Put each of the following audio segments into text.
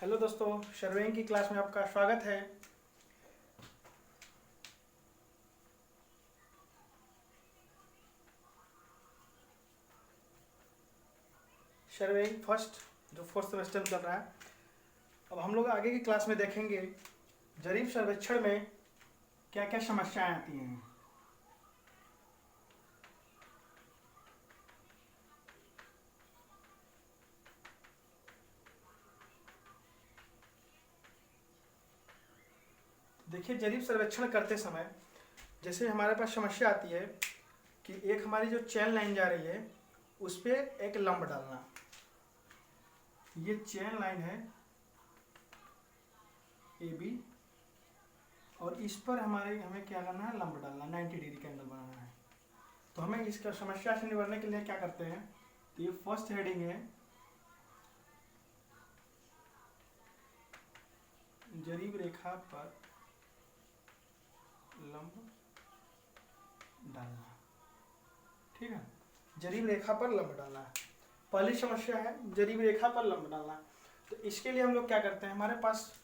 Hello दोस्तों, surveying की class में आपका स्वागत है। सर्वेइंग फर्स्ट जो फोर्थ सेमेस्टर में चल रहा है। अब हम लोग आगे की क्लास में देखेंगे जरीब सर्वेक्षण में क्या क्या समस्याएं आती हैं। देखिए, जरीब सर्वेक्षण करते समय जैसे हमारे पास समस्या आती है कि एक हमारी जो चेन लाइन जा रही है उस पर एक लंब डालना। ये चेन लाइन है ए बी और इस पर हमें क्या करना है, लंब डालना, 90 डिग्री का एंगल बनाना है। तो हमें इसका समस्या से निपटने के लिए क्या करते हैं, तो ये फर्स्ट हेडिंग है जरीब रेखा पर लंब डालना। ठीक है, जरीब रेखा पर लंब डालना है। पहली समस्या है जरीब रेखा पर लंब डालना। तो इसके लिए हम लोग क्या करते हैं, हमारे पास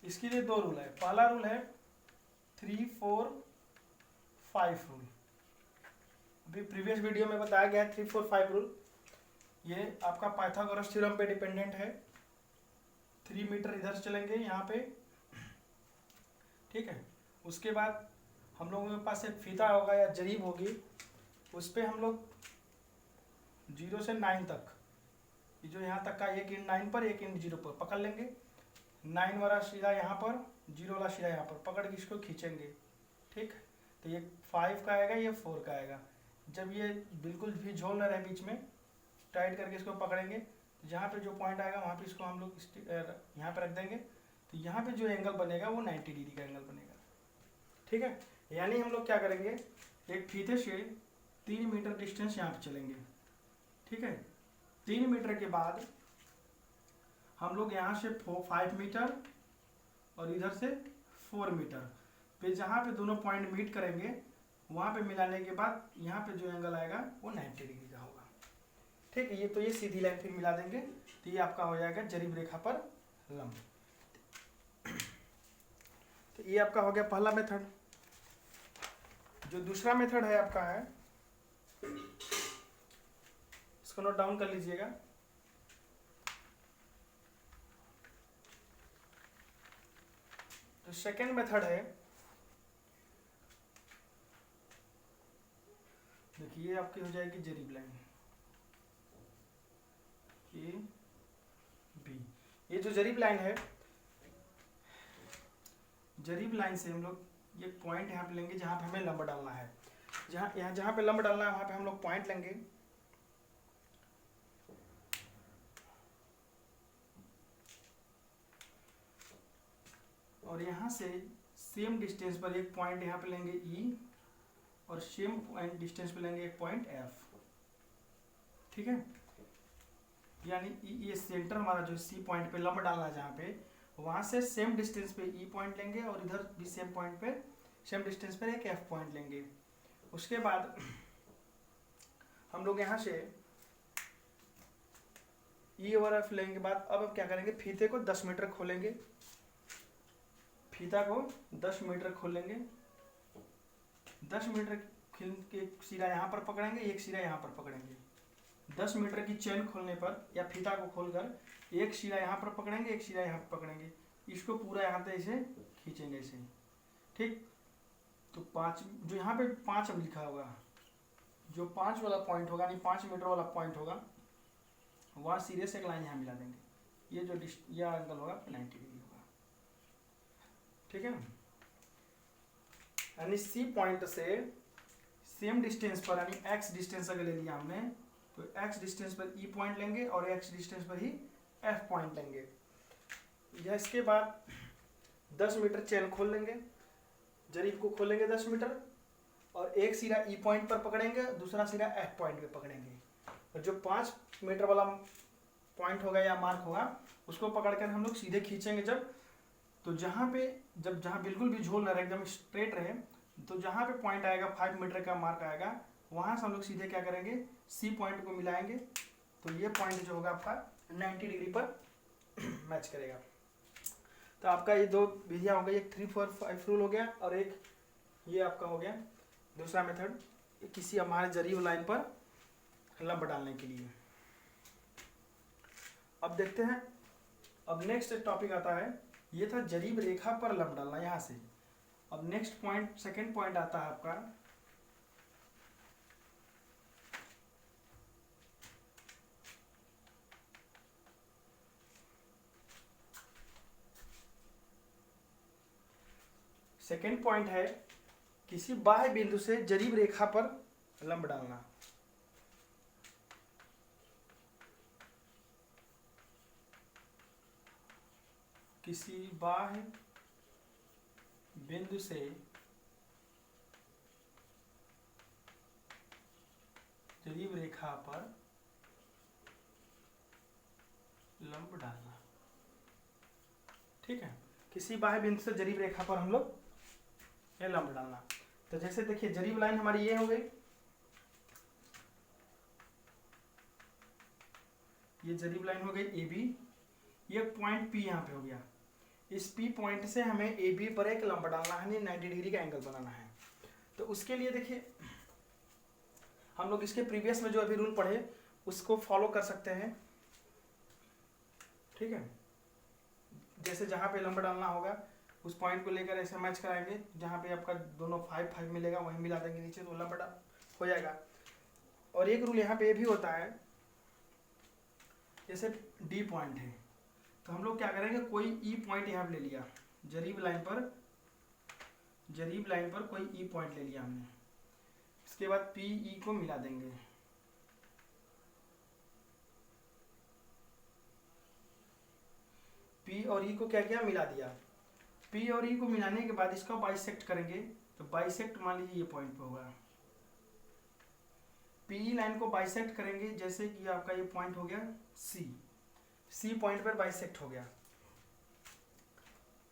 इसके लिए दो रूल है। पहला रूल है 3, 4, 5 रूल। अभी प्रीवियस वीडियो में बताया गया है 3, 4, 5 रूल। ये आपका पाइथागोरस थ्योरम पे डिपेंडेंट है। 3 मीटर इधर चलेंगे यहाँ पे, ठीक है। उसके बाद हम लोगों के पास एक फीता होगा या जरीब होगी, उस पर हम लोग 0 से 9 तक, ये जो यहाँ तक का एक इंच 9 पर एक इंच 0 पर पकड़ लेंगे। 9 वाला सिरा यहाँ पर, 0 वाला सिरा यहाँ पर पकड़ के इसको खींचेंगे। ठीक, तो ये 5 का आएगा, ये 4 का आएगा। जब ये बिल्कुल भी झोल न रहे बीच में, टाइट करके इसको पकड़ेंगे, तो जहाँ पे जो पॉइंट आएगा वहाँ पे इसको हम लोग यहाँ पे रख देंगे। तो यहाँ पे जो एंगल बनेगा वो 90 डिग्री का एंगल बनेगा। ठीक है, यानी हम लोग क्या करेंगे, एक फीते से 3 मीटर डिस्टेंस यहाँ पे चलेंगे। ठीक है, 3 मीटर के बाद हम लोग यहाँ से 5 मीटर और इधर से 4 मीटर पे जहाँ पे दोनों पॉइंट मीट करेंगे वहाँ पे मिलाने के बाद यहाँ पे जो एंगल आएगा वो 90 डिग्री का होगा। ठीक है, ये सीधी लाइन फिर मिला देंगे, तो ये आपका हो जाएगा जरीब रेखा पर लंब। तो ये आपका हो गया पहला मेथड। जो दूसरा मेथड है आपका है, इसको नोट डाउन कर लीजिएगा। तो सेकेंड मेथड है, देखिए आपकी हो जाएगी जरीब लाइन ए बी। ये जो जरीब लाइन है, जरीब लाइन से हम लोग ये पॉइंट यहाँ पे लेंगे जहाँ पे हमें लंब डालना है। जहाँ पे लंब डालना है वहाँ पे हम लोग पॉइंट लेंगे। और यहाँ से सेम डिस्टेंस पर एक पॉइंट यहाँ पे लेंगे E, और सेम पॉइंट डिस्टेंस पे लेंगे एक पॉइंट F। ठीक है, यानी ये सेंटर हमारा जो C पॉइंट पे लंब डालना है जहाँ पे, वहाँ से सेम डिस्टेंस पे E पॉइंट लेंगे और इधर भी सेम पॉइंट पे सेम डिस्टेंस पर एक F पॉइंट लेंगे। उसके बाद हम लोग यहाँ से E और F लेंगे बाद अब क्या करेंगे, फीते को 10 मीटर खोलेंगे। फीता को 10 मीटर खोलेंगे। 10 मीटर के एक सिरा यहाँ पर पकड़ेंगे, एक सिरा यहाँ पर पकड़ेंगे। 10 मीटर की चेन खोलने पर या फीता को खोलकर एक सिरा यहाँ पर पकड़ेंगे, एक सिरा यहाँ पर पकड़ेंगे। इसको पूरा यहाँ पे ऐसे खींचेंगे ऐसे। ठीक, तो 5 जो यहाँ पे 5 अब लिखा होगा, जो 5 वाला पॉइंट होगा यानी 5 मीटर वाला पॉइंट होगा, वहाँ सिरे से एक लाइन यहाँ मिला देंगे। ये जो यह एंगल होगा 90 डिग्री होगा। ठीक है, यानी सी पॉइंट से सेम डिस्टेंस पर यानी एक्स डिस्टेंस अगर ले लिया हमने, तो एक्स डिस्टेंस पर ई पॉइंट लेंगे और एक्स डिस्टेंस पर ही एफ पॉइंट लेंगे। या इसके बाद 10 मीटर चेन खोल लेंगे, जरीब को खोलेंगे 10 मीटर और एक सिरा ई पॉइंट पर पकड़ेंगे, दूसरा सिरा एफ पॉइंट पे पकड़ेंगे। और जो 5 मीटर वाला पॉइंट होगा या मार्क होगा उसको पकड़कर हम लोग सीधे खींचेंगे। तो जहाँ बिल्कुल भी झोल ना रहे, एकदम स्ट्रेट रहे, तो जहाँ पे पॉइंट आएगा 5 मीटर का मार्क आएगा, वहाँ से हम लोग सीधे क्या करेंगे, सी पॉइंट को मिलाएंगे। तो ये पॉइंट जो होगा आपका 90 डिग्री पर मैच करेगा। तो आपका ये दो विधियाँ हो गई, एक 3, 4, 5 रूल हो गया और एक ये आपका हो गया दूसरा मेथड, किसी हमारे जरीब लाइन पर लंब डालने के लिए। अब देखते हैं, अब नेक्स्ट टॉपिक आता है, ये था जरीब रेखा पर लंब डालना यहाँ से। अब नेक्स्ट पॉइंट, सेकंड पॉइंट आता है आपका सेकंड पॉइंट है किसी बाह्य बिंदु से जरीब रेखा पर लंब डालना। किसी बाह्य बिंदु से जरीब रेखा पर लंब डालना। ठीक है, किसी बाह्य बिंदु से जरीब रेखा पर हम लोग ये लंब डालना। तो जैसे देखिए जरीब लाइन हमारी ये हो गई, ये जरीब लाइन हो गई ए बी, ये पॉइंट पी यहाँ पे हो गया। इस पी पॉइंट से हमें ए बी पर एक लंब डालना है, 90 डिग्री का एंगल बनाना है। तो उसके लिए देखिए हम लोग इसके प्रीवियस में जो अभी रूल पढ़े उसको फॉलो कर सकते हैं। ठीक है, जैसे जहाँ पे लंब डालना होगा उस पॉइंट को लेकर ऐसे मैच कराएंगे, जहाँ पे आपका दोनों 5, 5 मिलेगा वहीं मिला देंगे नीचे, तो लंब हो जाएगा। और एक रूल यहाँ पे ये भी होता है, जैसे डी पॉइंट है तो हम लोग क्या करेंगे, कोई ई पॉइंट यहाँ पे ले लिया, जरीब लाइन पर कोई ई पॉइंट ले लिया हमने, इसके बाद पी ई को मिला देंगे। पी और ई को क्या किया, मिला दिया। पी और ई को मिलाने के बाद इसका बाइसेक्ट करेंगे, तो बाइसेक्ट मान लीजिए ये पॉइंट पे होगा। पी लाइन को बाइसेक्ट करेंगे, जैसे कि आपका ये पॉइंट हो गया सी पॉइंट पर बाइसेक्ट हो गया।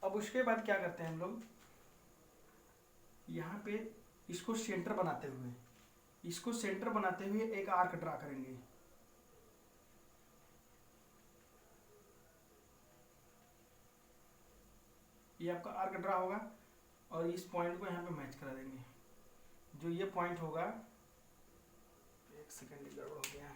अब उसके बाद क्या करते हैं हम लोग, यहाँ पे इसको सेंटर बनाते हुए एक आर्क ड्रा करेंगे। ये आपका आर्क ड्रा होगा और इस पॉइंट को यहाँ पे मैच करा देंगे। जो ये पॉइंट होगा, एक सेकंड गड़बड़ हो गया,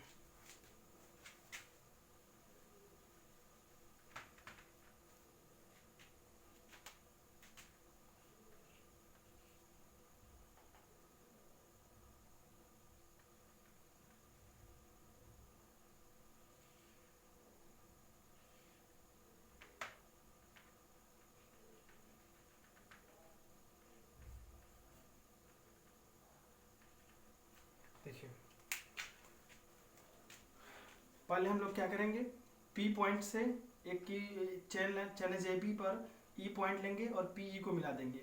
देखिए पहले हम लोग क्या करेंगे, पी पॉइंट से एक की चैन ए बी पर ई पॉइंट लेंगे और पी ई को मिला देंगे।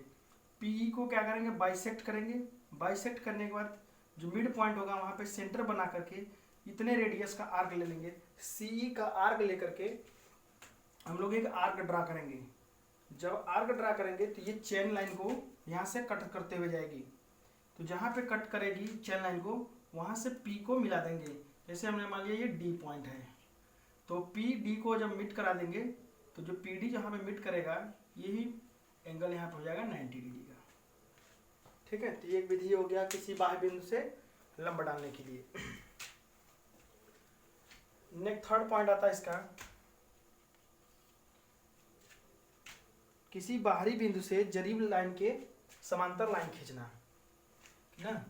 पी ई को क्या करेंगे, बाइसेक्ट करेंगे। बाइसेक्ट करने के बाद जो मिड पॉइंट होगा वहाँ पे सेंटर बना करके इतने रेडियस का आर्क ले लेंगे। सी ई का आर्क लेकर के हम लोग एक आर्क ड्रा करेंगे। जब आर्क ड्रा करेंगे तो ये चैन लाइन को यहाँ से कट करते हुए जाएगी, तो जहाँ पे कट करेगी चैन लाइन को वहाँ से पी को मिला देंगे। जैसे हमने मान लिया ये डी पॉइंट है, तो पी डी को जब मिट करा देंगे तो जो पी डी जहाँ पे मिट करेगा यही एंगल यहाँ पे हो जाएगा 90 डिग्री का। ठीक है, तो ये एक विधि हो गया किसी बाह्य बिंदु से लंब डालने के लिए। नेक्स्ट थर्ड पॉइंट आता है इसका, किसी बाहरी बिंदु से जरीब लाइन के समांतर लाइन खींचना ना।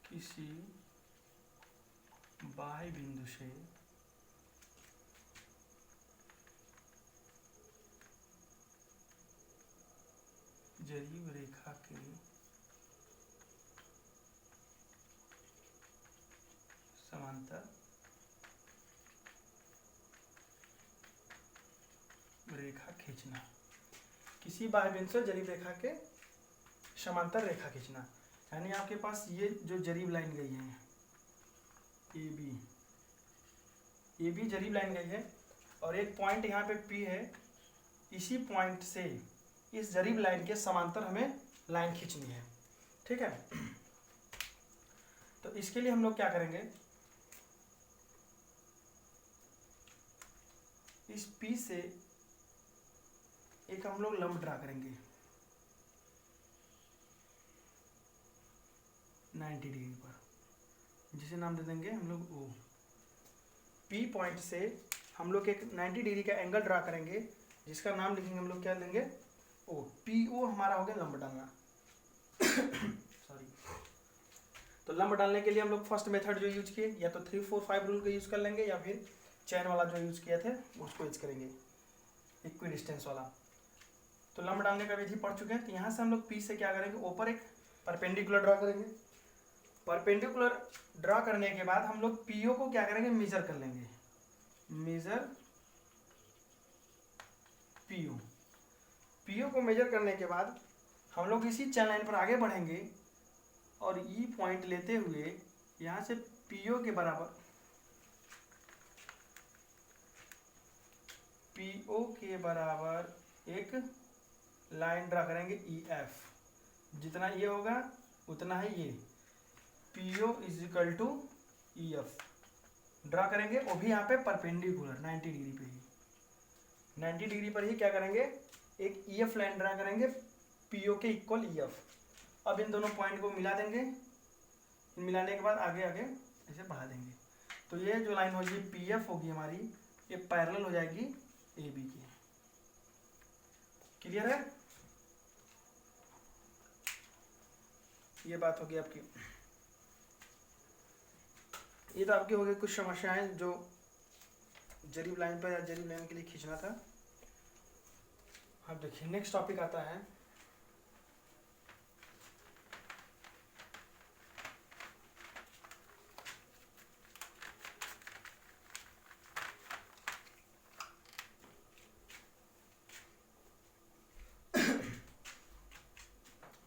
किसी बाह्य बिंदु से जरीब रेखा के समांतर रेखा खींचना। किसी बाह्य बिंदु से जरीब रेखा के समांतर रेखा खींचना, यानी आपके पास ये जो जरीब लाइन गई है ए बी जरीब लाइन गई है और एक पॉइंट यहाँ पे पी है, इसी पॉइंट से इस जरीब लाइन के समांतर हमें लाइन खींचनी है। ठीक है, तो इसके लिए हम लोग क्या करेंगे, इस P से एक हम लोग लंब ड्रा करेंगे 90 डिग्री पर, जिसे नाम दे देंगे हम लोग O। P पॉइंट से हम लोग एक 90 डिग्री का एंगल ड्रा करेंगे, जिसका नाम लिखेंगे हम लोग, क्या लेंगे, O। PO हमारा हो गया लंब डालना। सॉरी। तो लंब डालने के लिए हम लोग फर्स्ट मेथड जो यूज किए, या तो 3 4 5 रूल का यूज कर लेंगे, या फिर चैन वाला जो यूज किए थे उसको यूज करेंगे, इक्वी डिस्टेंस वाला। तो लंब डालने का विधि पढ़ चुके हैं। तो यहाँ से हम लोग P से क्या करेंगे, ऊपर एक परपेंडिकुलर ड्रा करेंगे। परपेंडिकुलर ड्रा करने के बाद हम लोग PO को क्या करेंगे, मेजर कर लेंगे, मेजर PO को मेजर करने के बाद हम लोग इसी चैन लाइन पर आगे बढ़ेंगे और E पॉइंट लेते हुए यहाँ से PO के बराबर, PO के बराबर एक लाइन ड्रा करेंगे EF। जितना ये होगा उतना ही ये, PO is equal to EF draw करेंगे, वो भी यहाँ पे परपेंडिकुलर 90 डिग्री पे ही, 90 डिग्री पर ही क्या करेंगे, एक EF लाइन ड्रा करेंगे PO के इक्वल EF। अब इन दोनों पॉइंट को मिला देंगे, मिलाने के बाद आगे आगे ऐसे बढ़ा देंगे। तो ये जो लाइन होगी PF होगी हमारी, ये पैरेलल हो जाएगी AB की। क्लियर है, ये बात होगी आपकी। ये तो आपकी हो गई कुछ समस्याएं जो जरीब लाइन पर या जरीब लाइन के लिए खींचना था। अब देखिए नेक्स्ट टॉपिक आता है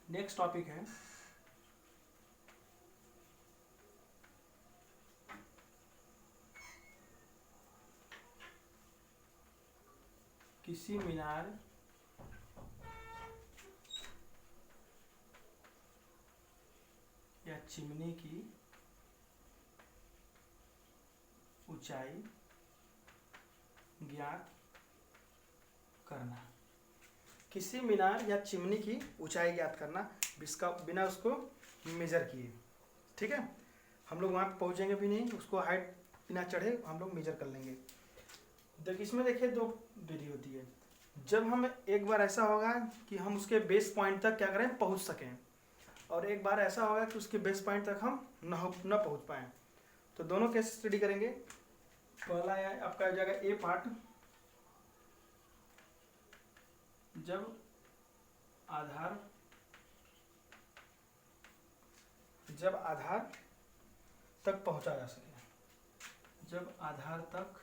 नेक्स्ट टॉपिक है किसी मीनार या चिमनी की ऊंचाई ज्ञात करना। किसी मीनार या चिमनी की ऊंचाई ज्ञात करना बिना उसको मेजर किए। ठीक है, हम लोग वहाँ पे पहुँचेंगे भी नहीं, उसको हाइट बिना चढ़े हम लोग मेजर कर लेंगे। देखिए इसमें देखिए दो विधि होती है। जब हम एक बार ऐसा होगा कि हम उसके बेस पॉइंट तक क्या करें, पहुँच सकें, और एक बार ऐसा होगा कि उसके बेस पॉइंट तक हम न पहुँच पाएँ। तो दोनों केस स्टडी करेंगे। पहला है आपका हो जाएगा ए पार्ट, जब आधार तक पहुंचा जा सके, जब आधार तक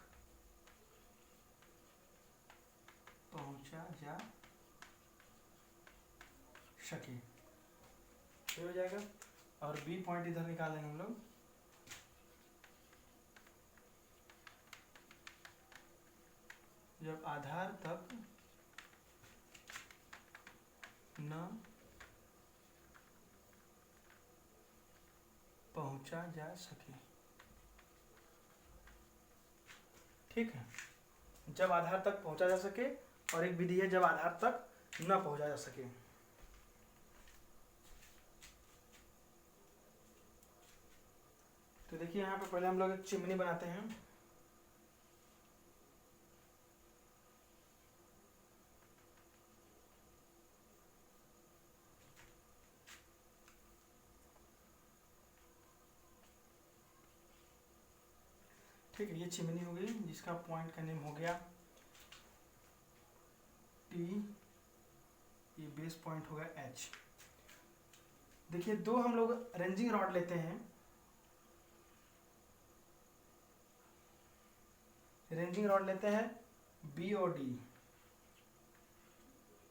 पहुंचा जा सके, ये हो जाएगा। और बी पॉइंट इधर निकालेंगे हम लोग, जब आधार तक न पहुंचा जा सके। ठीक है, जब आधार तक पहुंचा जा सके, और एक विधि है जब आधार तक न पहुंचा जा सके। तो देखिए यहाँ पे पहले हम लोग एक चिमनी बनाते हैं। ठीक है, ये चिमनी हो गई जिसका पॉइंट का नेम हो गया T, ये बेस पॉइंट होगा H। देखिए दो हम लोग रेंजिंग रॉड लेते हैं, रेंजिंग रॉड लेते हैं B और D।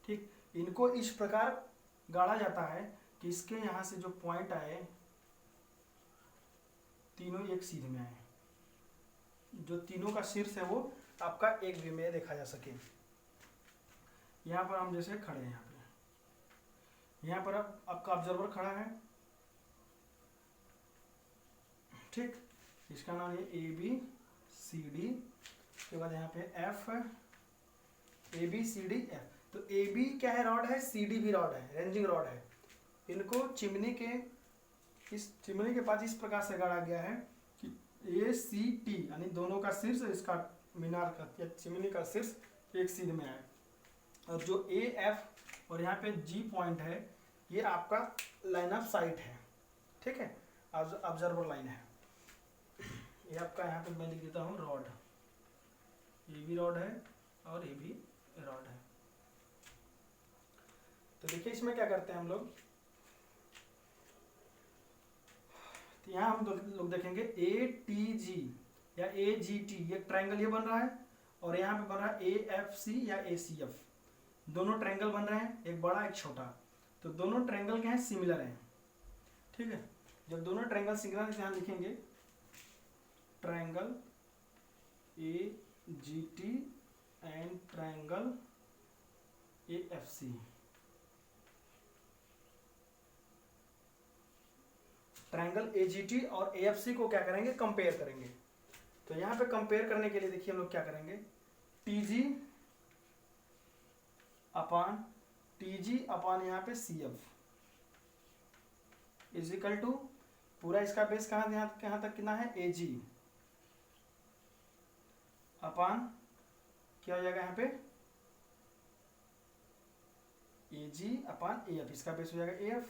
ठीक, इनको इस प्रकार गाड़ा जाता है कि इसके यहाँ से जो पॉइंट आए तीनों एक सीध में आए, जो तीनों का शीर्ष है वो आपका एक व्यू में देखा जा सके। यहाँ पर हम जैसे खड़े हैं, यहाँ पर अब आपका ऑब्जर्वर खड़ा है, ठीक, इसका नाम है ए बी सी डी, उसके बाद यहाँ पे F, A B C D F. तो ए बी क्या है, रॉड है, सी डी भी रॉड है, रेंजिंग रॉड है। इनको चिमनी के, इस चिमनी के पास इस प्रकार से गाड़ा गया है कि ए सी टी यानी दोनों का शीर्ष, इसका मीनार का या चिमनी का शीर्ष एक सीध में आए, और जो ए एफ और यहाँ पे जी पॉइंट है, ये आपका लाइन ऑफ साइट है, ठीक है, ऑब्जर्वर लाइन है। ये आपका यहाँ पे मैं लिख देता हूँ रॉड, ये भी रॉड है और ये भी रॉड है। तो देखिए इसमें क्या करते हैं हम लोग, तो यहाँ हम लोग देखेंगे ए टी जी या ए जी टी, ये ट्रायंगल ये बन रहा है, और यहाँ पे बन रहा है ए एफ सी या ए सी एफ, दोनों ट्रायंगल बन रहे हैं, एक बड़ा एक छोटा। तो दोनों ट्रायंगल क्या है, सिमिलर हैं, ठीक है। जब दोनों ट्रायंगल सिमिलर है, यहाँ लिखेंगे triangle A G T and triangle A F C. Triangle A G T और ए एफ सी को क्या करेंगे, कंपेयर करेंगे। तो यहाँ पे कंपेयर करने के लिए देखिए हम लोग क्या करेंगे, टी जी अपान यहाँ पे C F is equal to, पूरा इसका बेस कहाँ तक कितना है, ए जी अपान क्या हो जाएगा यहाँ पे, ए जी अपान ए एफ, इसका बेस हो जाएगा ए एफ।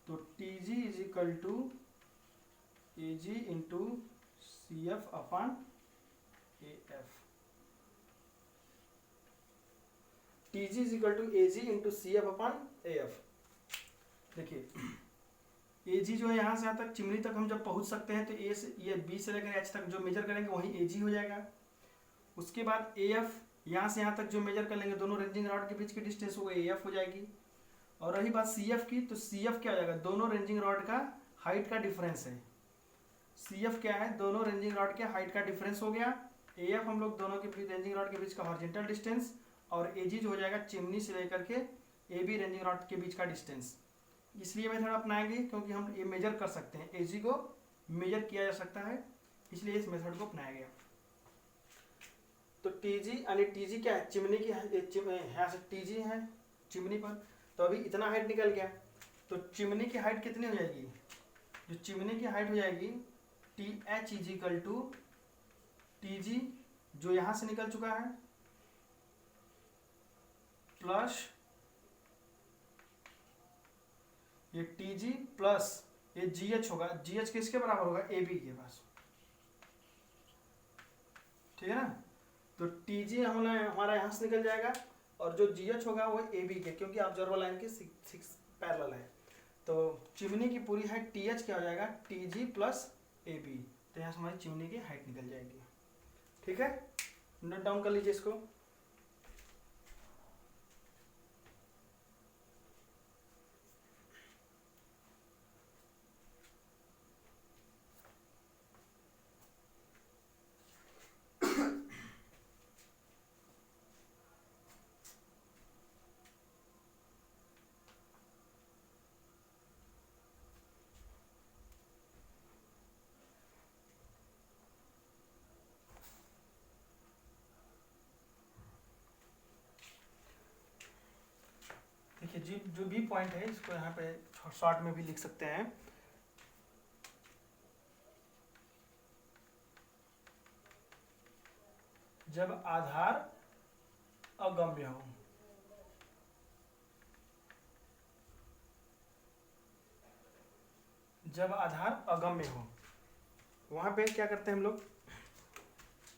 तो T G is equal to A G into C F upon A F. T G is equal to A G into C F upon A F. देखिए A जी जो है यहाँ से यहाँ तक चिमनी तक हम जब पहुँच सकते हैं, तो ए से ये बी से लेकर एच तक जो मेजर करेंगे वही ए जी हो जाएगा। उसके बाद ए एफ यहाँ से यहाँ तक जो मेजर कर लेंगे, दोनों रेंजिंग रॉड के बीच की डिस्टेंस हो गई, ए एफ हो जाएगी। और रही बात सी एफ की, तो सी एफ क्या हो जाएगा, दोनों रेंजिंग रॉड का हाइट का डिफरेंस है। सी एफ क्या है, दोनों रेंजिंग रॉड के हाइट का डिफरेंस हो गया। ए एफ हम लोग दोनों के बीच रेंजिंग रॉड के बीच का हॉरिजॉन्टल डिस्टेंस, और ए जी जो हो जाएगा चिमनी से लेकर के ए बी रेंजिंग रॉड के बीच का डिस्टेंस। इसलिए मेथड अपनाएंगे क्योंकि हम ये मेजर कर सकते हैं, ए जी को मेजर किया जा सकता है, इसलिए इस मेथड को अपनाया गया। तो टी जी यानी टी जी क्या है, चिमनी की यहाँ से टी जी है चिमनी पर, तो अभी इतना हाइट निकल गया। तो चिमनी की हाइट कितनी हो जाएगी, जो चिमनी की हाइट हो जाएगी T H is equal to T G जो यहाँ से निकल चुका है, प्लस ये टी जी प्लस ये जी एच होगा, जी एच किसके बराबर होगा, ए बी के पास, ठीक है ना। तो टी जी हमारा यहाँ से निकल जाएगा, और जो जी एच होगा वो ए बी के, क्योंकि ऑब्जर्वर लाइन के 6 पैरेलल है। तो चिमनी की पूरी हाइट टी एच क्या हो जाएगा, T G plus A B. तो यहाँ से हमारी चिमनी की हाइट निकल जाएगी, ठीक है। नोट डाउन कर लीजिए इसको। देखिए जी जो बी पॉइंट है, इसको यहाँ पे शॉर्ट में भी लिख सकते हैं। जब आधार अगम्य हो, जब आधार अगम्य हो, वहां पे क्या करते हैं हम लोग,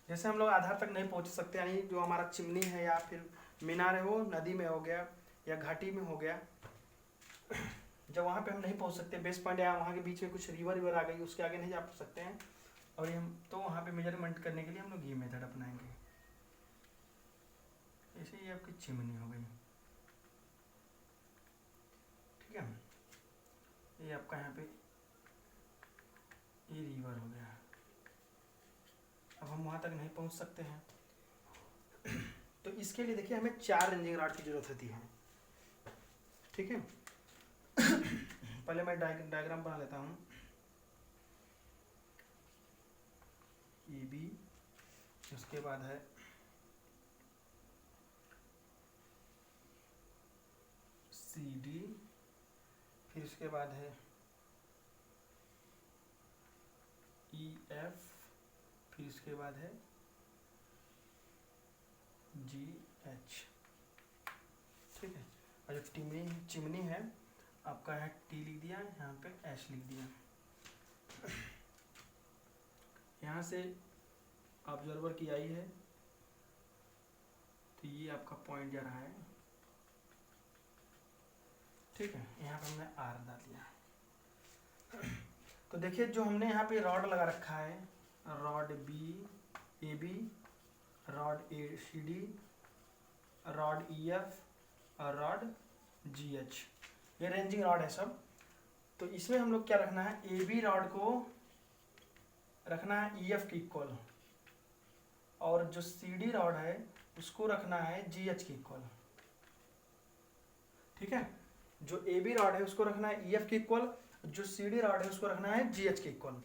जैसे हम लोग आधार तक नहीं पहुंच सकते, यानी जो हमारा चिमनी है या फिर मीनार है वो नदी में हो गया या घाटी में हो गया, जब वहाँ पे हम नहीं पहुँच सकते, बेस पॉइंट या वहाँ के बीच में कुछ रिवर आ गई, उसके आगे नहीं जा सकते हैं, और हम तो वहाँ पे मेजरमेंट करने के लिए हम लोग ये मेथड अपनाएंगे। ऐसे ही आपकी चिमनी हो गई, ठीक है। ये आपका यहाँ पे ये रिवर हो गया, अब हम वहाँ तक नहीं पहुँच सकते हैं, तो इसके लिए देखिए हमें 4 रेंजिंग रॉड की जरूरत होती है, ठीक है। पहले मैं डायग्राम बना लेता हूँ। ए बी, उसके बाद है सी डी, फिर उसके बाद है ई एफ, फिर उसके बाद है जी एच। ठीक है, और जो चिमनी है आपका है टी लिख दिया, यहाँ पे एच लिख दिया। यहाँ से ऑब्जर्वर की आई है तो ये आपका पॉइंट जा रहा है। ठीक है, यहाँ पे हमने आर डाल दिया। तो देखिए जो हमने यहाँ पे रॉड लगा रखा है, rod B A B, rod A C D, rod E F और रॉड जी एच, ये रेंजिंग रॉड है सब। तो इसमें हम लोग क्या रखना है, ए बी रॉड को रखना है ई एफ की इक्वल, और जो सी डी रॉड है उसको रखना है जी एच की इक्वल। ठीक है, जो ए बी रॉड है उसको रखना है ई एफ की इक्वल, जो सी डी रॉड है उसको रखना है जी एच की इक्वल।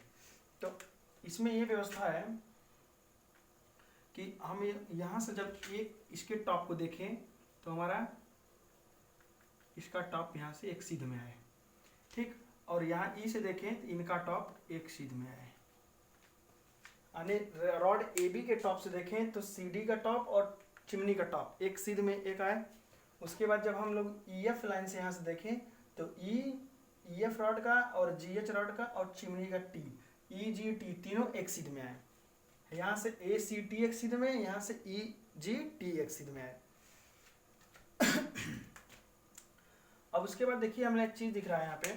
तो इसमें ये व्यवस्था है कि हम यहाँ से जब एक इसके टॉप को देखें तो हमारा इसका टॉप यहाँ से एक सीध में आए। ठीक, और यहाँ ई से देखें तो इनका टॉप एक सीध में आए। यानी रॉड ए बी के टॉप से देखें तो सी डी का टॉप और चिमनी का टॉप एक सीध में एक आए। उसके बाद जब हम लोग ई एफ लाइन से यहाँ से देखें तो ई एफ रॉड का और जी एच रॉड का और चिमनी का टी, ई जी टी तीनों एक सीध में आए। यहाँ से ए सी टी एक सीध में, यहाँ से ई जी टी एक सीध में आए। अब उसके बाद देखिए हमें एक चीज दिख रहा है यहाँ पे,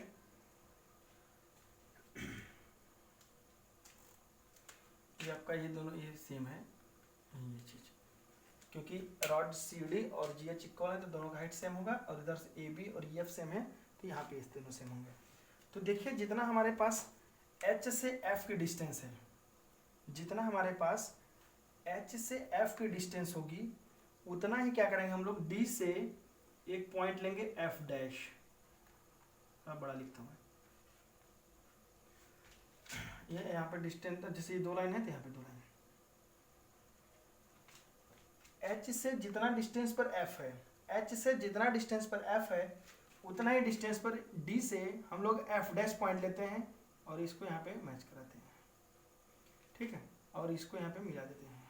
ये आपका ये दोनों ये सेम है ये चीज, क्योंकि रॉड सी डी और जी एच इक्वल है तो दोनों का हाइट सेम होगा, और इधर से ए बी और ई एफ सेम है तो यहाँ पे इस दोनों सेम होंगे। तो देखिए जितना हमारे पास एच से एफ की डिस्टेंस है, जितना हमारे पास एच से एफ की डिस्टेंस होगी उतना ही क्या करेंगे हम लोग, डी से एक पॉइंट लेंगे एफ डैश, बड़ा लिखता हूँ ये यहाँ पे डिस्टेंस, जैसे ये दो लाइन है तो यहाँ पे दो लाइन। एच से जितना डिस्टेंस पर एफ है, एच से जितना डिस्टेंस पर एफ है उतना ही डिस्टेंस पर डी से हम लोग एफ डैश पॉइंट लेते हैं और इसको यहाँ पे मैच कराते हैं। ठीक है, और इसको यहाँ पे मिला देते हैं।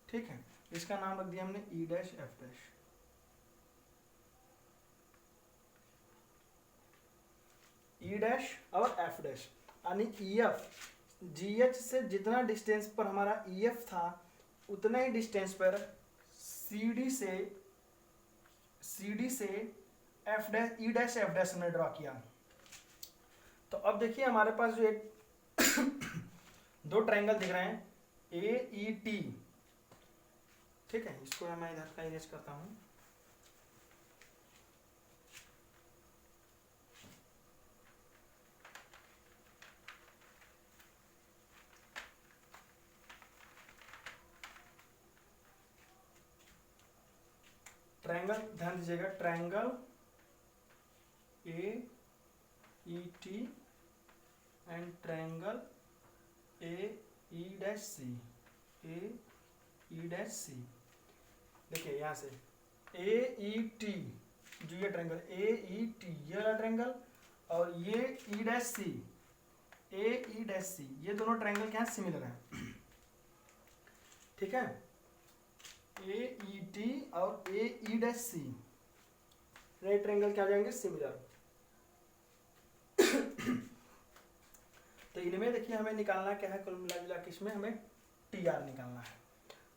ठीक है, इसका नाम रख दिया हमने ई डैश एफ डैश। ई डैश और एफ डैश, यानी ई एफ जी एच से जितना डिस्टेंस पर हमारा ई एफ था उतना ही डिस्टेंस पर सी डी से एफ डैश ई डैश एफ डैश ने ड्रॉ किया। तो अब देखिए हमारे पास जो एक दो ट्रायंगल दिख रहे हैं ए ई टी। ठीक है, इसको मैं इधर का इरेज करता हूँ। ट्रायंगल ध्यान दीजिएगा, triangle A E T and triangle A E dash C, A E dash C. देखिए यहाँ से ए ई टी, जो ये ट्रायंगल ए ई टी ये वाला ट्रायंगल, और ये ई dash C, A E dash सी, ये दोनों ट्रायंगल क्या है, सिमिलर है। ठीक है, ए ई टी और ए ई डैश सी ये ट्रायंगल क्या हो जाएंगे, सिमिलर। तो इनमें देखिए हमें निकालना क्या है, कुल मिला जुला के इसमें हमें टी आर निकालना है।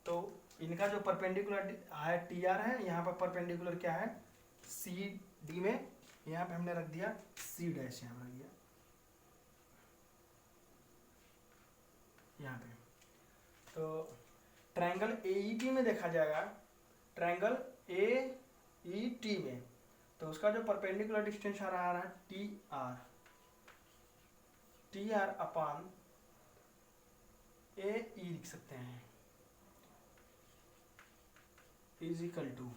तो इनका जो परपेंडिकुलर है टी आर है, यहाँ पर परपेंडिकुलर क्या है सी डी में, यहाँ पे हमने रख दिया सी डैश, यहाँ रख दिया यहाँ पे। तो ट्रायंगल ए ई टी में देखा जाएगा, ट्रायंगल ए ई टी में तो उसका जो परपेंडिकुलर डिस्टेंस आ रहा है टी आर अपान ए ई लिख सकते हैं, इज इक्वल टू।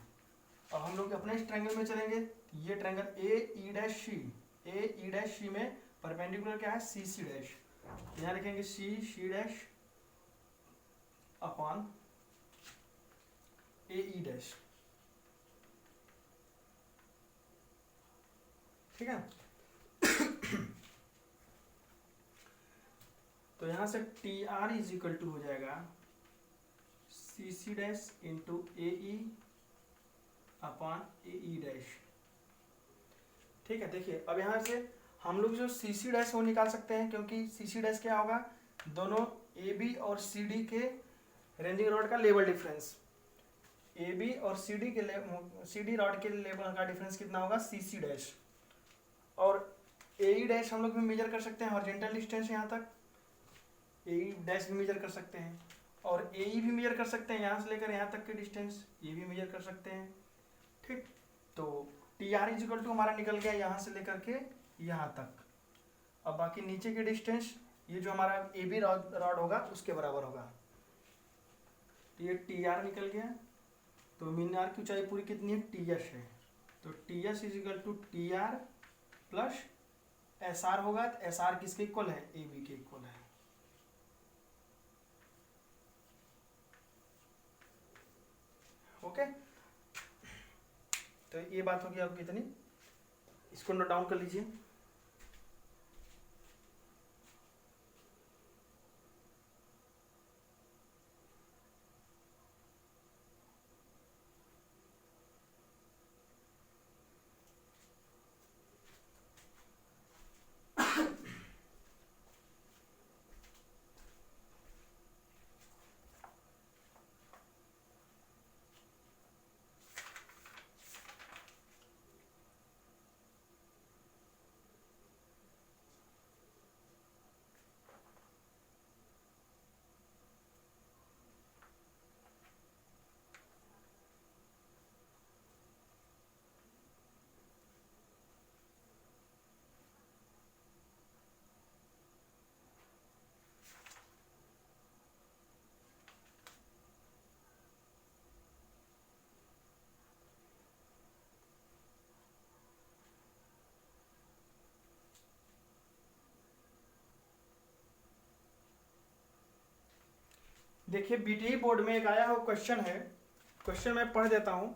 अब हम लोग अपने इस ट्रायंगल में चलेंगे, ये ट्रायंगल ए ई डैश सी में परपेंडिकुलर क्या है, सी सी डैश, यहाँ लिखेंगे C C dash upon A E dash, ठीक है। तो यहां से T R is equal to हो जाएगा C C dash into A E upon A E dash, ठीक है। देखिए अब यहाँ से हम लोग जो सी सी डैश वो निकाल सकते हैं, क्योंकि सी सी डैश क्या होगा, दोनों ए बी और सी डी के रेंजिंग रॉड का लेवल डिफरेंस, ए बी और सी डी रॉड के लेवल का डिफरेंस कितना होगा, सी सी डैश। और ए ई डैश हम लोग भी मेजर कर सकते हैं, हॉरिजॉन्टल डिस्टेंस यहाँ तक ए ई डैश भी मेजर कर सकते हैं, और ए ई भी मेजर कर सकते हैं, यहाँ से लेकर यहाँ तक के डिस्टेंस ये भी मेजर कर सकते हैं, ठीक। तो T R is equal to हमारा निकल गया यहाँ से लेकर के यहाँ तक। अब बाकी नीचे के डिस्टेंस ये जो हमारा ए बी रॉड होगा उसके बराबर होगा, तो ये टी आर निकल गया। तो मीनार की ऊंचाई पूरी कितनी है, टी एस है, तो T S is equal to T R plus S R होगा, तो एस आर किसके इक्वल है, ए बी के इक्वल है। ओके, तो ये बात होगी आपकी इतनी, इसको नोट डाउन कर लीजिए। देखिए बीटीई बोर्ड में एक आया हुआ क्वेश्चन है, क्वेश्चन मैं पढ़ देता हूं।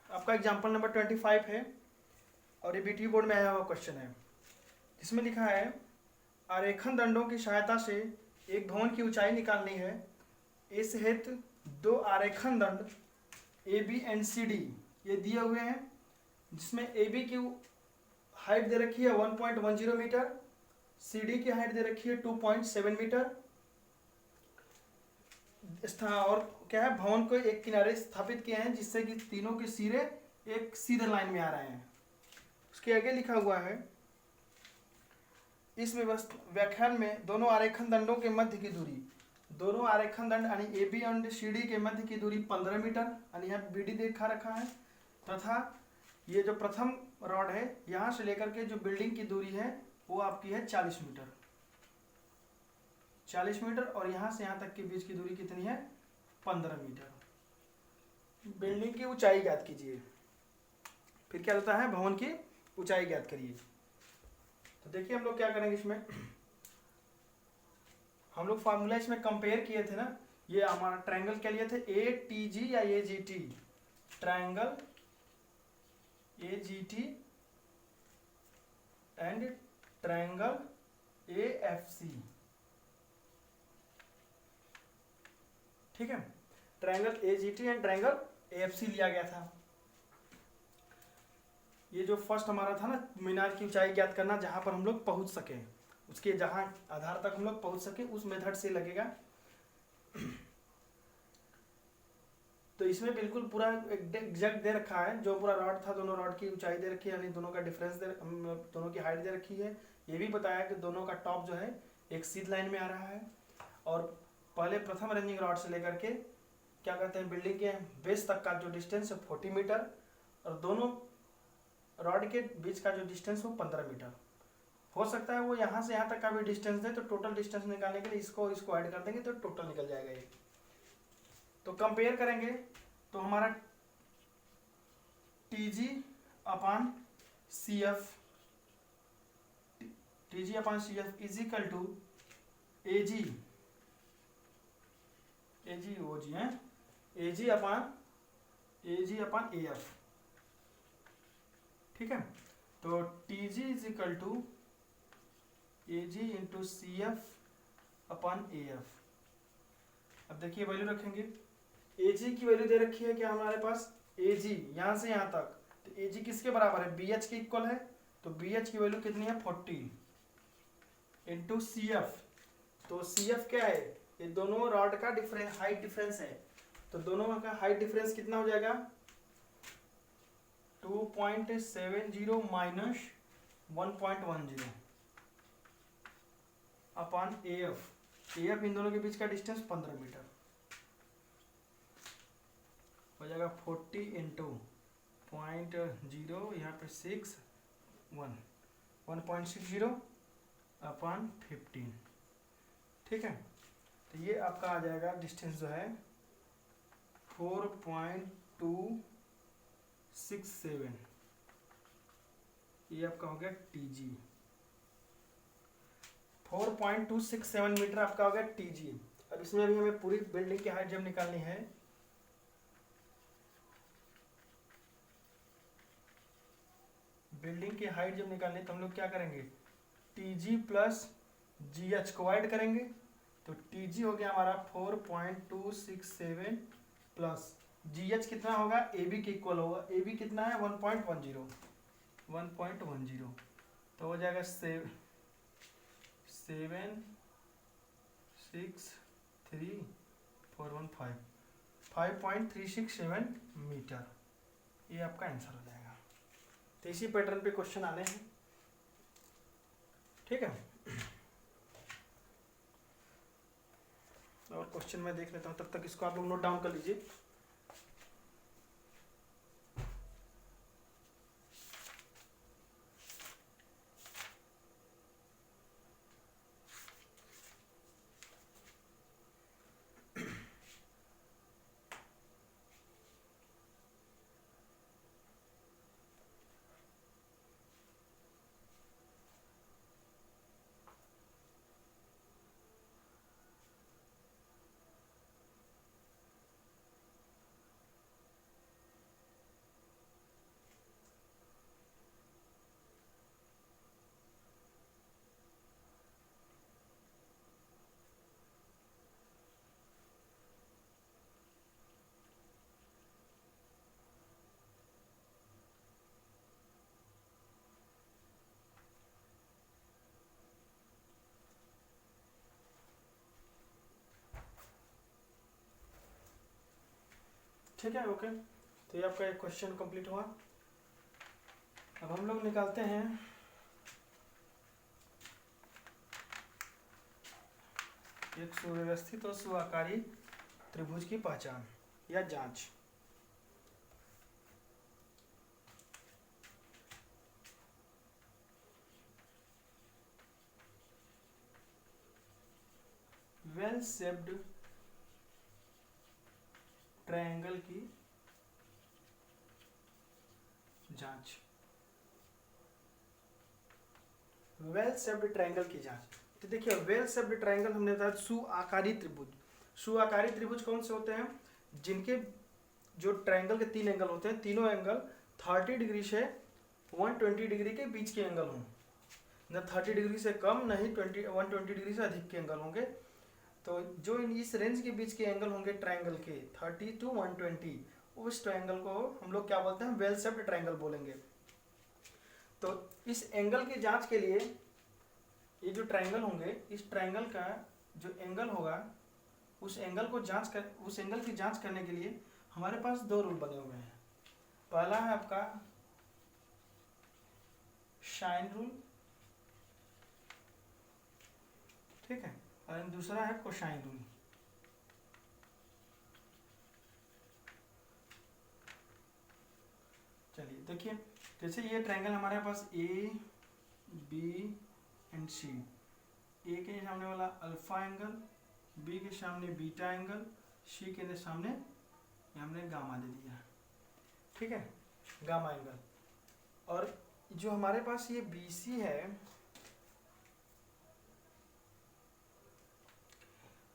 आपका एग्जाम्पल नंबर 25 है और ये बीटीई बोर्ड में आया हुआ क्वेश्चन है, जिसमें लिखा है आरेखन दंडों की सहायता से एक भवन की ऊंचाई निकालनी है। इस हेतु दो आरेखन दंड A B and C D ये दिए हुए हैं, जिसमें ए बी की हाइट दे रखी है 1.10 मीटर, सी डी की हाइट दे रखी है 2.7 मीटर। और क्या है, भवन को एक किनारे स्थापित किए हैं जिससे कि तीनों के सिरे एक सीधे लाइन में आ रहे हैं। उसके आगे लिखा हुआ है इस व्याख्यान में दोनों आरेखन दंडों के मध्य की दूरी, दोनों आरेखन दंड यानी ए बी और सी डी के मध्य की दूरी 15 मीटर यानी यहाँ बी डी देखा रखा है, तथा ये जो प्रथम रॉड है यहाँ से लेकर के जो बिल्डिंग की दूरी है वो आपकी है 40 मीटर, 40 मीटर, और यहाँ से यहाँ तक के बीच की दूरी कितनी है, 15 मीटर। बिल्डिंग की ऊंचाई ज्ञात कीजिए, फिर क्या होता है, भवन की ऊंचाई ज्ञात करिए। तो देखिए हम लोग क्या करेंगे, इसमें हम लोग फार्मूला इसमें कंपेयर किए थे ना, ये हमारा ट्रायंगल क्या लिए थे, ए टी जी या A G T, triangle A G T and triangle A F C, ठीक है। Triangle A G T and triangle A F C लिया गया था। ये जो फर्स्ट हमारा था ना, मीनार की ऊंचाई ज्ञात करना, जहां पर हम लोग पहुंच सके, उसके जहां आधार तक हम लोग पहुंच सके उस मेथड से लगेगा। तो इसमें बिल्कुल पूरा एग्जैक्ट दे रखा है, जो पूरा रॉड था दोनों रॉड की ऊंचाई दे रखी है, यानी दोनों का डिफरेंस दोनों की हाइट दे रखी है। ये भी बताया कि दोनों का टॉप जो है एक सीध लाइन में आ रहा है, और पहले प्रथम रेंजिंग रॉड से लेकर के क्या कहते हैं बिल्डिंग के बेस तक का जो डिस्टेंस है 40 मीटर, और दोनों रॉड के बीच का जो डिस्टेंस हो 15 मीटर। हो सकता है वो यहाँ से यहाँ तक का भी डिस्टेंस दे, तो टोटल डिस्टेंस निकालने के लिए इसको ऐड कर देंगे तो टोटल निकल जाएगा ये। तो कंपेयर करेंगे तो हमारा T G upon C F TG upon CF is equal to AG OG है, AG अपॉन AF, ठीक है। तो TG is equal to AG into CF upon AF। अब देखिए वैल्यू रखेंगे, AG की वैल्यू दे रखी है क्या हमारे पास, AG यहाँ से यहाँ तक, तो AG किसके बराबर है, BH के इक्वल है, तो BH की वैल्यू कितनी है 40 इंटू CF, तो CF क्या है, ये दोनों रॉड का डिफरेंस, हाइट डिफरेंस है, तो दोनों का हाइट डिफरेंस कितना हो जाएगा 2.70 माइनस 1.10 अपॉन AF इन दोनों के बीच का डिस्टेंस 15 मीटर हो जाएगा 40 इंटू 0.0 यहाँ पे 1.60 अपॉन 15, ठीक है। तो ये आपका आ जाएगा डिस्टेंस जो है 4.267, ये आपका हो गया TG, 4.267 मीटर आपका हो गया TG। अब इसमें अभी हमें पूरी बिल्डिंग की हाइट जब निकालनी है, बिल्डिंग की हाइट जब निकालनी है तो हम लोग क्या करेंगे, TG प्लस GH को ऐड करेंगे, तो TG हो गया हमारा 4.267 प्लस GH कितना होगा, AB के इक्वल होगा, AB कितना है 1.10, तो हो जाएगा 7,6,3,415 5.367 मीटर, ये आपका आंसर हो जाएगा। तो इसी पैटर्न पे क्वेश्चन आने हैं, ठीक है। और क्वेश्चन मैं देख लेता हूँ, तब तक इसको आप लोग नोट डाउन कर लीजिए। ठीक है, ओके। तो ये आपका एक क्वेश्चन कंप्लीट हुआ। अब हम लोग निकालते हैं एक सुव्यवस्थित और सुआकारी त्रिभुज की पहचान या जांच। वेल शेप्ड ट्रायंगल की जांच, वेल शेप्ड ट्रायंगल की जांच। तो देखिए वेल शेप्ड ट्रायंगल हमने बताया सुआकारी त्रिभुज। सुआकारी त्रिभुज कौन से होते हैं, जिनके जो ट्रायंगल के 3 एंगल होते हैं, तीनों एंगल 30 डिग्री से 120 डिग्री के बीच के एंगल हों, न 30 डिग्री से कम, न ही 120 डिग्री से अधिक के एंगल होंगे। तो जो इस रेंज के बीच के एंगल होंगे ट्रायंगल के 30 to 120, उस ट्रायंगल को हम लोग क्या बोलते हैं, वेल शेप्ड ट्रायंगल बोलेंगे। तो इस एंगल की जांच के लिए ये जो ट्रायंगल होंगे, इस ट्रायंगल का जो एंगल होगा, उस एंगल की जांच करने के लिए हमारे पास 2 रूल बने हुए हैं। पहला है आपका साइन रूल, ठीक है, और दूसरा है कोसाइन रूल। चलिए देखिए, जैसे ये ट्रायंगल हमारे पास AB एंड C, ए के सामने वाला अल्फा एंगल, बी के सामने बीटा एंगल, सी के सामने हमने गामा दे दिया, ठीक है, गामा एंगल। और जो हमारे पास ये BC है,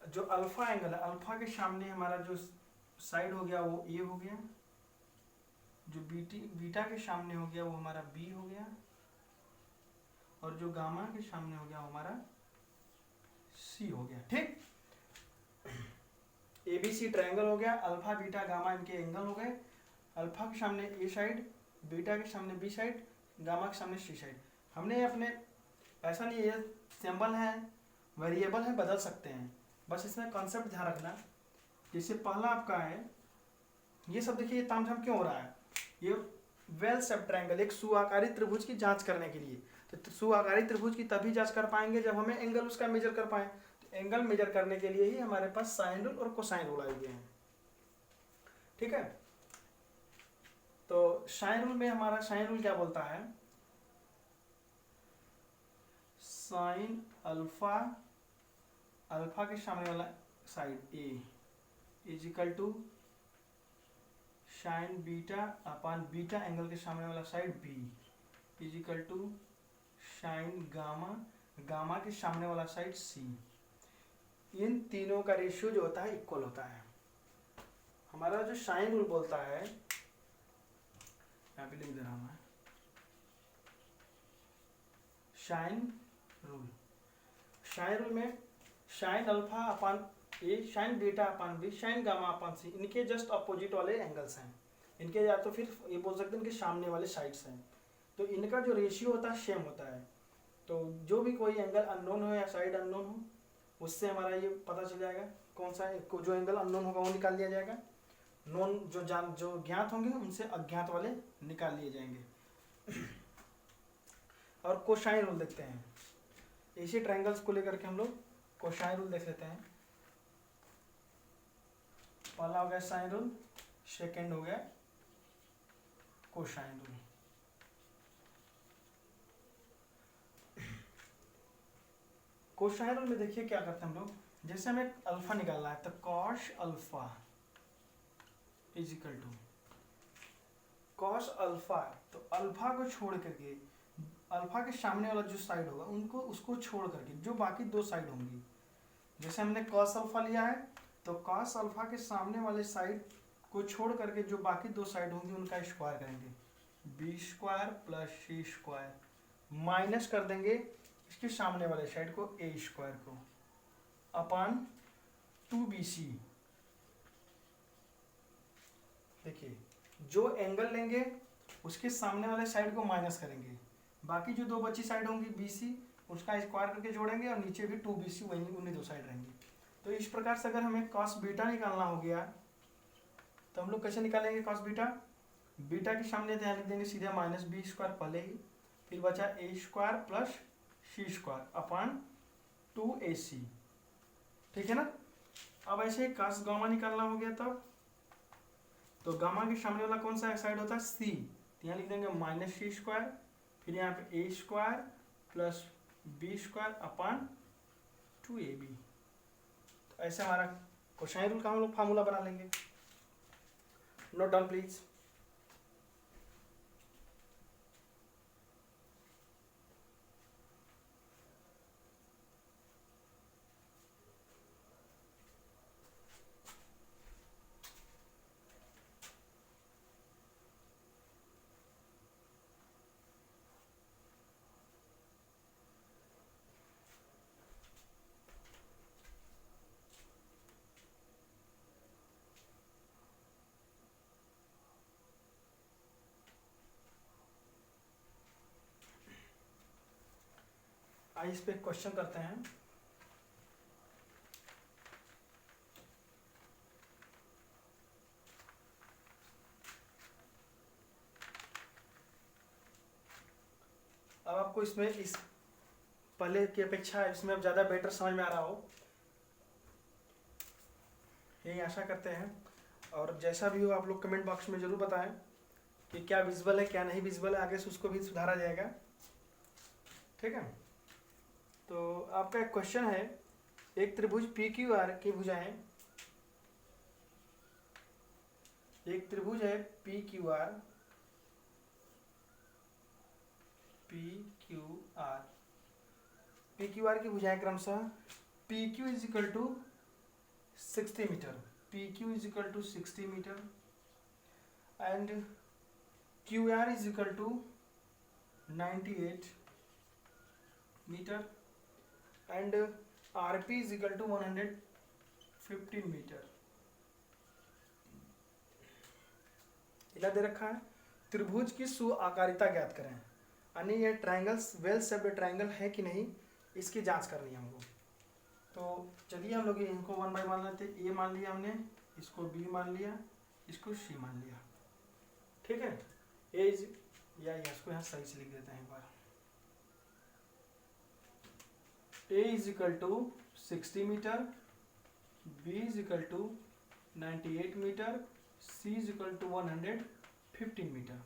जो अल्फा एंगल है, अल्फा के सामने हमारा जो साइड हो गया वो ए हो गया, जो बीटा के सामने हो गया वो हमारा बी हो गया, और जो गामा के सामने हो गया वो हमारा सी हो गया। ठीक, एबीसी ट्रायंगल हो गया, अल्फा बीटा गामा इनके एंगल हो गए, अल्फा के सामने ए साइड, बीटा के सामने बी साइड, गामा के सामने सी साइड। हमने अपने ऐसा नहीं, ये सिंबल है, वेरिएबल है, बदल सकते हैं, बस इसमें कॉन्सेप्ट ध्यान रखना। जैसे पहला आपका है, ये सब देखिए ये तामझाम क्यों हो रहा है, ये वेल सेप्ड ट्रायंगल, एक सुआकारी त्रिभुज की जांच करने के लिए। तो सुआकारी त्रिभुज की तभी जांच कर पाएंगे जब हमें एंगल उसका मेजर कर पाए। तो एंगल मेजर करने के लिए ही हमारे पास साइन रूल और कोसाइन रूल आए हुए हैं। ठीक है, तो साइन रूल में हमारा साइन रूल क्या बोलता है, साइन अल्फा, अल्फा के सामने वाला side A is equal to sine beta upon beta angle के सामने वाला side B is equal to sine gamma, gamma के सामने वाला साइड सी। इन तीनों का रेशियो जो होता है इक्वल होता है। हमारा जो साइन रूल बोलता है, यहाँ पे लिख दे रहा हूं मैं, साइन रूल, साइन रूल में sine alpha upon A, sine beta upon B, sine gamma upon C, इनके जस्ट अपोजिट वाले एंगल्स हैं। इनके या तो फिर ये बोल सकते हैं इनके सामने वाले साइड्स हैं, तो इनका जो रेशियो होता है सेम होता है। तो जो भी कोई एंगल अननोन हो या साइड अननोन हो, उससे हमारा ये पता चल जाएगा कौन सा जो एंगल अननोन होगा वो निकाल लिया जाएगा, नोन जो ज्ञात होंगे उनसे अज्ञात वाले निकाल लिए जाएंगे। और कोसाइन रूल देखते हैं, इसी ट्रायंगल्स को लेकर के हम लोग कोसाइन रूल देख लेते हैं। पहला हो गया साइन रूल, सेकेंड हो गया कोसाइन रूल। कोसाइन रूल में देखिए क्या करते हैं हम लोग, जैसे हमें अल्फा निकालना है तो cos alpha is equal to cos alpha, तो अल्फा को छोड़ करके अल्फा के सामने वाला जो साइड होगा उनको उसको छोड़ करके जो बाकी दो साइड होंगी, जैसे हमने कॉस अल्फा लिया है तो कॉस अल्फा के सामने वाले साइड को छोड़ करके जो बाकी दो साइड होंगी उनका स्क्वायर करेंगे, बी स्क्वायर प्लस सी स्क्वायर, माइनस कर देंगे इसके सामने वाले साइड को ए स्क्वायर को अपॉन 2bc। देखिए जो एंगल लेंगे उसके सामने वाले साइड को माइनस करेंगे, बाकी जो दो बची साइड होंगी BC उसका स्क्वायर करके जोड़ेंगे और नीचे भी 2bc वही उन्हीं दो साइड रहेंगी। तो इस प्रकार से अगर हमें cos बीटा निकालना हो गया तो हम लोग कैसे निकालेंगे cos बीटा, बीटा के सामने ध्यान लिख देंगे सीधे माइनस बी स्क्वायर पहले ही, फिर बचा ए स्क्वायर प्लस सी स्क्वायर अपॉन 2ac। ठीक है ना। अब ऐसे ही cos गामा निकालना हो गया तब, तो गामा के सामने वाला कौन सा साइड होता है सी, तो यहाँ लिख देंगे माइनस सी स्क्वायर, फिर यहाँ पे A square plus B square upon 2ab। तो ऐसे हमारा कोसाइन रूल का हम लोग फार्मूला बना लेंगे। Note down please. आइए इस पे क्वेश्चन करते हैं। अब आपको इसमें इस पहले की अपेक्षा इसमें अब ज़्यादा बेटर समझ में आ रहा हो, यही आशा करते हैं। और जैसा भी हो आप लोग कमेंट बॉक्स में ज़रूर बताएं कि क्या विजुअल है क्या नहीं विजुअल है, आगे से उसको भी सुधारा जाएगा। ठीक है। तो आपका एक क्वेश्चन है, एक त्रिभुज PQR की भुजाएं, एक त्रिभुज है PQR की भुजाएं क्रमशः PQ is equal to 60 metre, P Q is equal to 60 metre and Q R is equal to 98 metre and R P is equal to 115 metre. इला दे रखा है त्रिभुज की सुआकारिता ज्ञात करें, यानी ये ट्रायंगल्स वेल शेप्ड ट्रायंगल है कि नहीं इसकी जांच करनी है हमको। तो चलिए हम लोग इनको वन बाय मान लेते हैं। ए मान लिया हमने, इसको बी मान लिया, इसको सी मान लिया, ठीक है। ए इज या इसको यहाँ सही से लिख देते हैं एक बार। A is equal to 60 metre, B is equal to 98 metre, C is equal to 115 metre.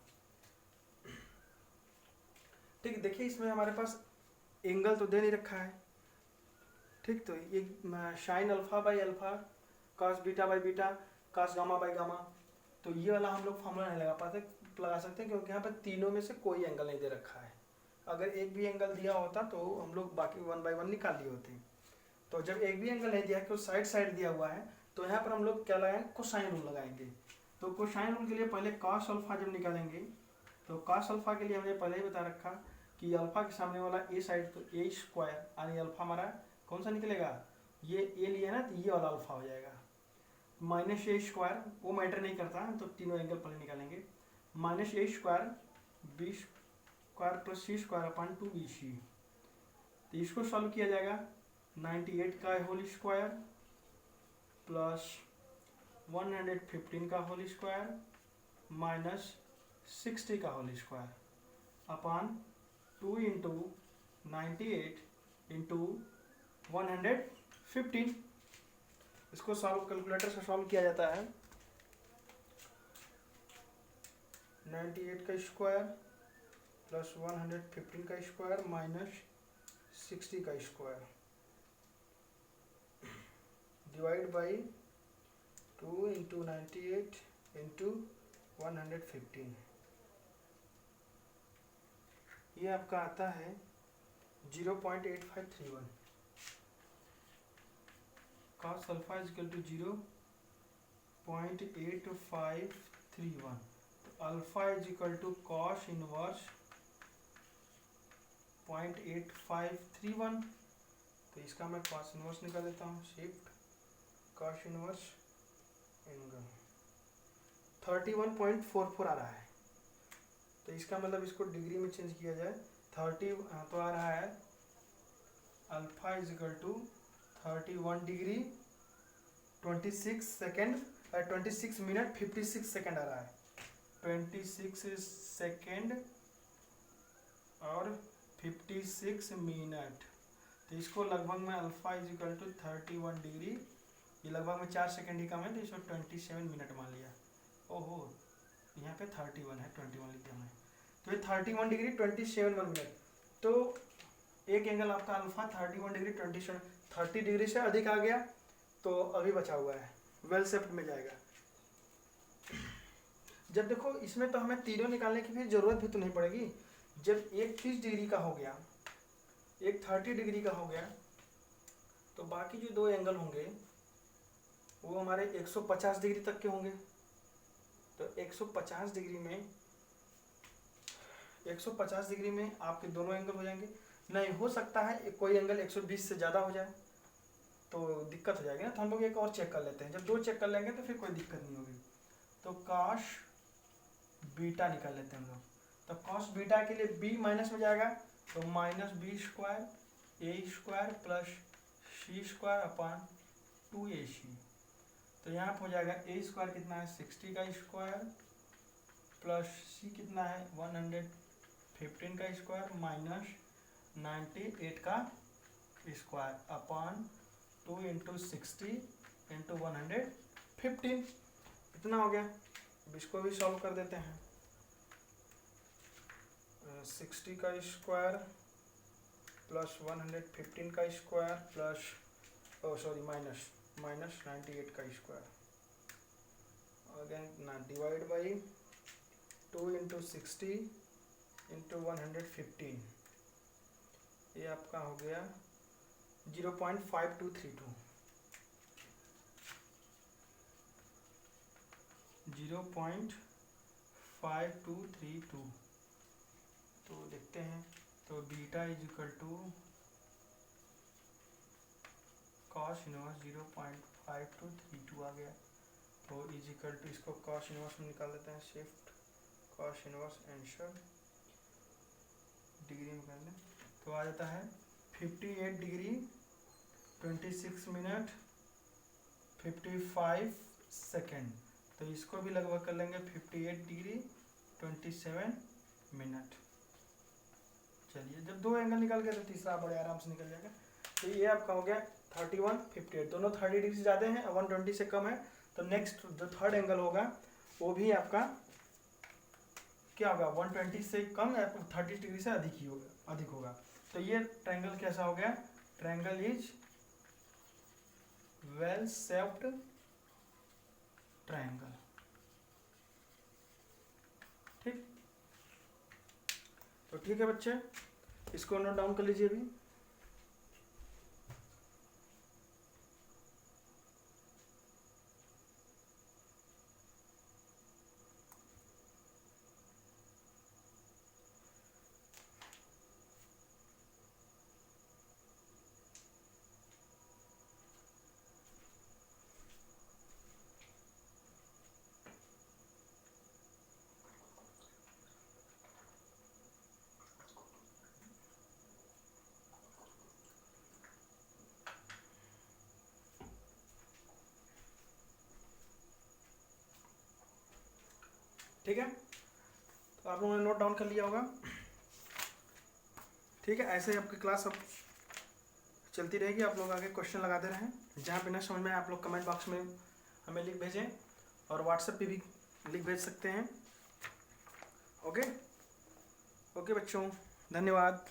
ठीक, देखिए इसमें हमारे पास एंगल तो दे नहीं रखा है, ठीक। तो ये sine alpha by alpha, cos beta by beta, cos gamma by gamma, तो ये वाला हम लोग फॉर्मूला नहीं लगा सकते क्योंकि यहाँ पर तीनों में से कोई एंगल नहीं दे रखा है। अगर एक भी एंगल दिया होता तो हम लोग बाकी वन बाय वन निकाल लिए होते। तो जब एक भी एंगल नहीं दिया कि साइड साइड दिया हुआ है तो यहाँ पर हम लोग क्या लगाएंगे, कोसाइन रूल लगाएंगे। तो कोसाइन रूल के लिए पहले कॉस अल्फा जब निकालेंगे तो कॉस अल्फा के लिए हमने पहले ही बता रखा कि अल्फा के सामने वाला ए साइड तो ए स्क्वायर, यानी अल्फा हमारा कौन सा निकलेगा, ये ए लिया ना तो ये वाला अल्फा हो जाएगा, माइनस ए स्क्वायर, वो मैटर नहीं करता, तो तीनों एंगल पहले निकालेंगे। माइनस ए स्क्वायर बी स्क्वायर प्लस सी स्क्वायर अपन 2bc, तो इसको सॉल्व किया जाएगा 98 का होल स्क्वायर प्लस 115 का होल स्क्वायर माइनस 60 का whole square upon 2 into 98 into 115। इसको सॉल्व कैलकुलेटर से सॉल्व किया जाता है। 98 का स्क्वायर प्लस 115 का स्क्वायर माइनस 60 का square divide by 2 into 98 into 115। ये आपका आता है 0.8531। cos alpha is equal to 0.8531। तो alpha is equal to cos inverse 0.8531। तो इसका मैं कॉस इनवर्स निकाल देता हूँ, शिफ्ट कॉस इनवर्स एंगल 31.44 आ रहा है। तो इसका मतलब इसको डिग्री में चेंज किया जाए 30 तो आ रहा है alpha is equal to 31 degree 26 second 26 minute 56 second आ रहा है, 26 सेकेंड और 56 मिनट। तो इसको लगभग में alpha is equal to 31 degree, ये लगभग में 4 सेकेंड ही कम है तो इसको 27 मिनट मान लिया। ओहो, यहाँ पे 31 है, 21 लिख दिया मैं। तो ये 31 डिग्री 27 मिनट। तो एक एंगल आपका अल्फा 31 डिग्री 27 30 डिग्री से अधिक आ गया तो अभी बचा हुआ है, वेल शेप्ड में जाएगा। जब देखो इसमें तो हमें तीनों निकालने की फिर जरूरत भी तो नहीं पड़ेगी। जब एक 30 डिग्री का हो गया, एक 30 डिग्री का हो गया, तो बाकी जो दो एंगल होंगे वो हमारे 150 डिग्री तक के होंगे। तो 150 डिग्री में आपके दोनों एंगल हो जाएंगे। नहीं हो सकता है कोई एंगल 120 से ज़्यादा हो जाए तो दिक्कत हो जाएगी ना, तो हम लोग एक और चेक कर लेते हैं। जब दो चेक कर लेंगे तो फिर कोई दिक्कत नहीं होगी। तो कॉस बीटा निकाल लेते हैं हम लोग। तो कॉस बीटा के लिए बी माइनस में जाएगा तो माइनस बी स्क्वायर ए स्क्वायर प्लस सी स्क्वायर अपॉन 2ac। तो यहाँ पर हो जाएगा ए स्क्वायर कितना है 60 का स्क्वायर प्लस सी कितना है 115 का स्क्वायर माइनस 98 का स्क्वायर अपॉन 2 इंटू 60 इंटू 115। इतना हो गया। अब इसको भी सॉल्व कर देते हैं। 60 का स्क्वायर प्लस 115 का स्क्वायर प्लस माइनस 98 का स्क्वायर अगेन ना डिवाइड बाई 2 इंटू 60 इंटू 115। ये आपका हो गया 0.5232। 0.5232। तो देखते हैं, तो beta is equal to cos inverse 0.5232 आ गया। तो इज इक्वल टू, इसको कॉस इनवर्स में निकाल देते हैं, shift cos inverse answer degree में कर लें तो आ जाता है 58 डिग्री 26 मिनट 55 सेकेंड। तो इसको भी लगभग कर लेंगे 58 डिग्री 27 मिनट। चलिए, जब दो एंगल निकल गए तो तीसरा बड़े आराम से निकल जाएगा। तो ये आपका हो गया 31 58, दोनों 30 डिग्री से ज़्यादा हैं, 120 से कम है। तो नेक्स्ट जो थर्ड एंगल होगा वो भी आपका क्या होगा, 120 से कम या 30 डिग्री से अधिक ही होगा, अधिक होगा। तो ये ट्रायंगल कैसा हो गया, triangle is well shaped triangle. ठीक, तो ठीक है बच्चे, इसको नोट डाउन कर लीजिए अभी। ठीक है, तो आप लोगों ने नोट डाउन कर लिया होगा। ठीक है, ऐसे ही आपकी क्लास अब चलती रहेगी, आप लोग आगे क्वेश्चन लगाते रहें। जहाँ पे ना समझ में आप लोग कमेंट बॉक्स में हमें लिख भेजें, और व्हाट्सएप पे भी लिख भेज सकते हैं। ओके ओके बच्चों, धन्यवाद।